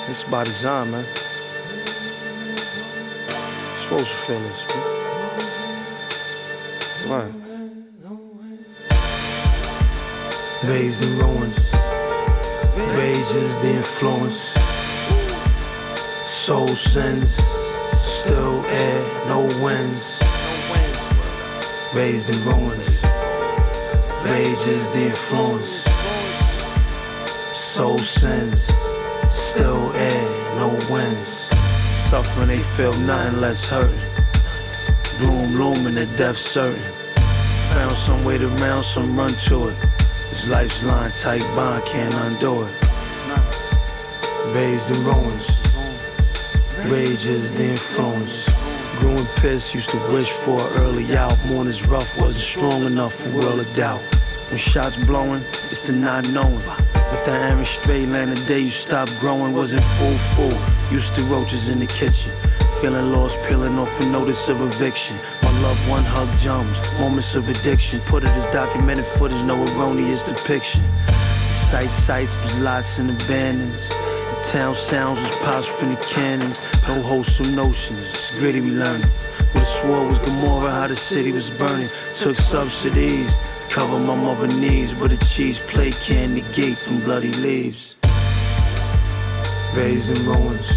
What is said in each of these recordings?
It's by design, man. You're supposed to feel this, man. Right. Raised in ruins, rage is the influence. Soul sins, still air, no winds. Raised in ruins, rage is the influence. Soul sins, still air, no winds. Suffering, they feel nothing less hurting. Gloom looming, the death certain. Found some way to round, some run to it. This life's line, tight bond, can't undo it. Raised in ruins, rage is the influence. Grew in piss, used to wish for an early out. Mornings rough, wasn't strong enough for world of doubt. When shots blowing, it's the not knowing. If that iron straight land the day you stopped growing, wasn't full. Used to roaches in the kitchen. Feeling lost, peeling off a notice of eviction. My loved one hug jumps, moments of addiction. Put it as documented footage, no erroneous depiction. The sights was lots and abandons. The town sounds was pops from the cannons. No wholesome notions, it's gritty we learning. What the swore was Gomorrah, how the city was burning. Took subsidies to cover my mother's knees, but a cheese plate can't negate them bloody leaves. Raised in ruins,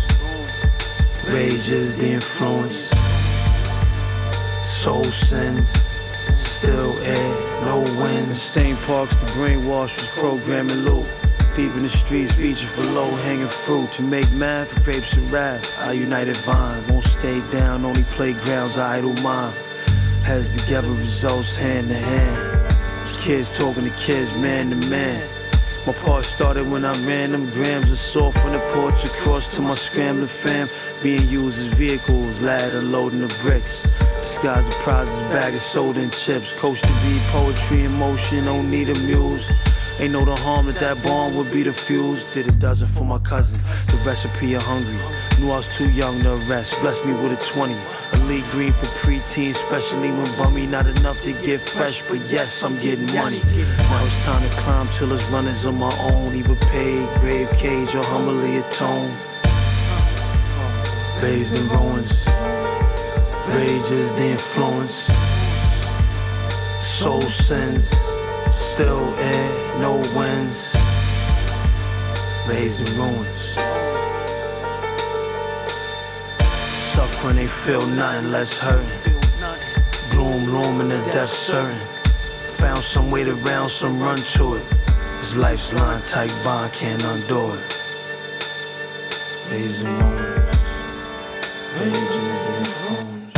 rage is the influence. Soul sins, still air, no wind. Stained parks, the brainwash was programming low. Deep in the streets, reaching for low-hanging fruit. To make math, grapes and rap, our united vine. Won't stay down, only playgrounds, our idle mind. Heads together, results hand to hand. Those kids talking to kids, man to man. My part started when I ran them grams of salt from the porch across to my scrambling fam. Being used as vehicles, ladder loading the bricks. Disguise of prizes, bag of soda and chips. Coach to be poetry in motion, don't need a muse. Ain't no the harm that bomb would be the fuse. Did a dozen for my cousin, the recipe of hungry. Knew I was too young to arrest, blessed me with a 20. Elite green for preteen, especially when bummy. Not enough to get fresh, but yes, I'm getting money. Now it's time to climb till it's runners on my own. Either paid, grave cage, or humbly atone. Raised in ruins, rage is the influence. Soul sins, still air, no winds. Raised in ruins. Suffering, they feel nothing less hurting. Gloom looming, the death certain. Found some way to round, some run to it. This life's line, tight bond, can't undo it. Raised in ruins. Rage is the influence.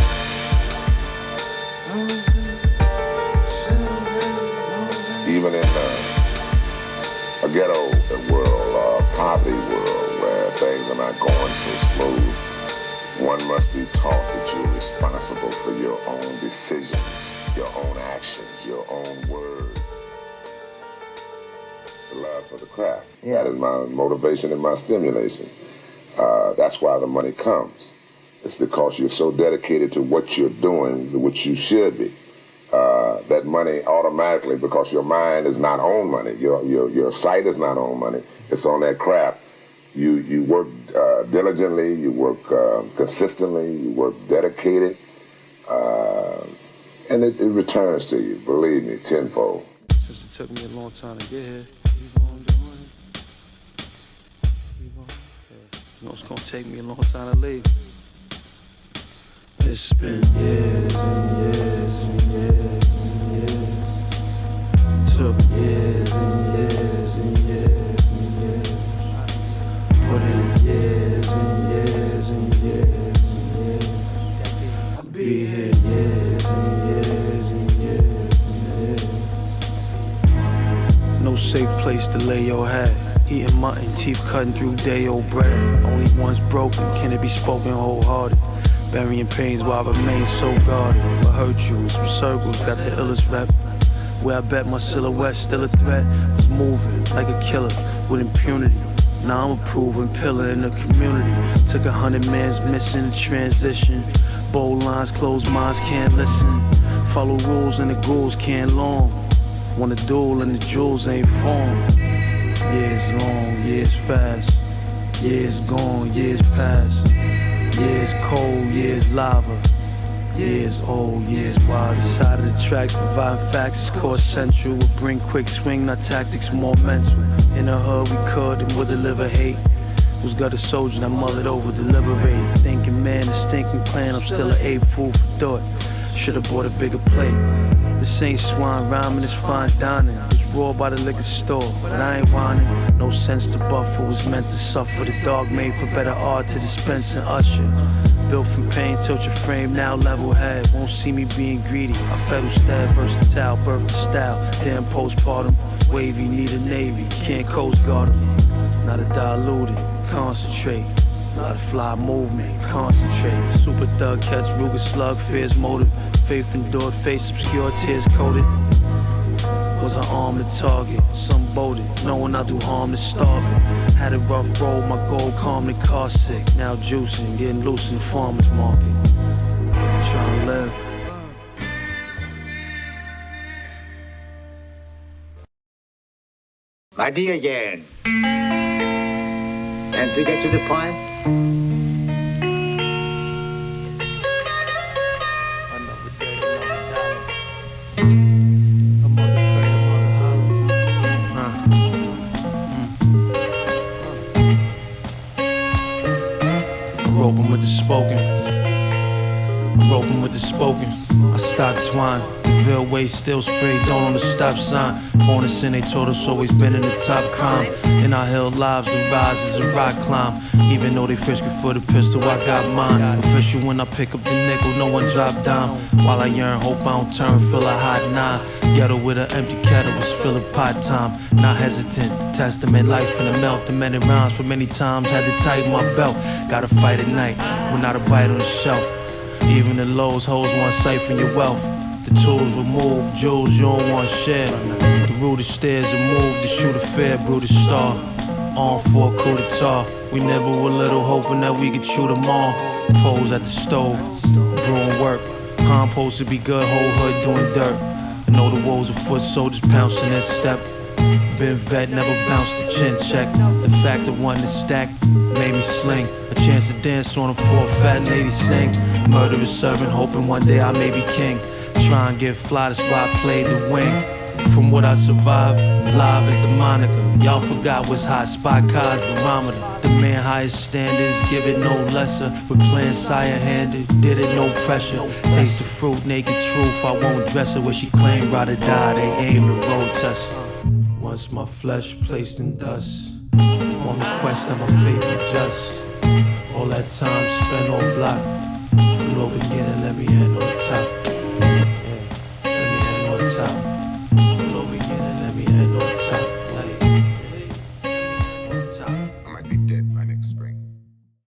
Even in a ghetto world or a poverty world where things are not going so smooth, one must be taught that you're responsible for your own decisions, your own actions, your own words. The love for the craft. That is my motivation and my stimulation. That's why the money comes. It's because you're so dedicated to what you're doing, which you should be. That money automatically, because your mind is not on money, your sight is not on money, it's on that craft. You work diligently, you work consistently, you work dedicated, and it returns to you, believe me, tenfold. Since it took me a long time to get here, keep on doing it. You know it's gonna take me a long time to leave. It's been years and years and years and years. Took years and years and years and years. Put in years and years and years and years. I'll be here years and years and years and years. No safe place to lay your head. Eating mutton, teeth cutting through day-old bread. Only one's broken, can it be spoken wholehearted? Burying pains while I remain so guarded. What hurt you, some circles, got the illest rep. Where I bet my silhouette still a threat. Was moving like a killer with impunity. Now I'm a proven pillar in the community. Took 100 mans missing in transition. Bold lines, closed minds can't listen. Follow rules and the ghouls can't long. Want a duel and the jewels ain't formed. Years long, years fast. Years gone, years past. Years cold, years lava. Years old, years wise. The side of the tracks, providing facts is course central. Would bring quick swing, not tactics, more mental. In the hood we could and would deliver hate. Was got a soldier and I mullered over, deliberate. Thinking man, the stinking plan, I'm still an ape, fool for thought. Should've bought a bigger plate. This ain't swine rhyming, it's fine dining. It's raw by the liquor store, but I ain't whining. No sense to buffer, was meant to suffer. The dog made for better art to dispense and usher. Built from pain, tilt your frame, now level head. Won't see me being greedy. I federal stab, versatile, birth to style. Damn postpartum, wavy, need a navy. Can't coast guard him. Not a diluted, concentrate. Not a fly movement, concentrate. Super thug, catch Ruger slug, fears motive. Faith endured, face obscure, tears coated. Was an arm to target, some bolted, knowing I do harm to starving. Had a rough road, my goal calm the car sick. Now juicing, getting loose in the farmer's market. Trying to live. My dear Jan, and to get to the point, Another day, another dollar. A mother pray, a mother holler. I'm roping with the spoken. I'm roping with the spoken. I stopped twine. The veil way still sprayed down on the stop sign. Born in sin, they told us always been in the top crime. In our held lives, the rise is a rock climb. Even though they frisky for the pistol, I got mine. Official when I pick up the nickel, no one drop down. While I yearn, hope I don't turn, feel a hot nine. Ghetto with an empty kettle was filling pot time. Not hesitant to testament life in the melt. The many rounds for many times had to tighten my belt. Gotta fight at night, without a bite on the shelf. Even the lows, hoes want siphon your wealth. The tools remove, jewels you don't want share. The rudest stairs are moved to shoot a fair, Brutus star. On for a coup d'etat. We nibble a little, hoping that we could shoot them all. Pose at the stove, brewing work. How I'm supposed to be good, whole hood doing dirt. I know the woes of foot soldiers pouncing their step. Been vet, never bounced the chin check. The fact that one to stack made me sling. A chance to dance on them for a fat lady sing. Murderous servant, hoping one day I may be king. Try and get fly, that's why I played the wing. From what I survived, live is the moniker. Y'all forgot what's hot, spot cars, barometer. The man highest standards, give it no lesser. But playing sire-handed, did it no pressure. Taste the fruit, naked truth, I won't dress her. Where she claimed ride or die, they aim to road test her. Once my flesh placed in dust, on the quest of my favorite just. All that time spent on block, from low beginning, let me handle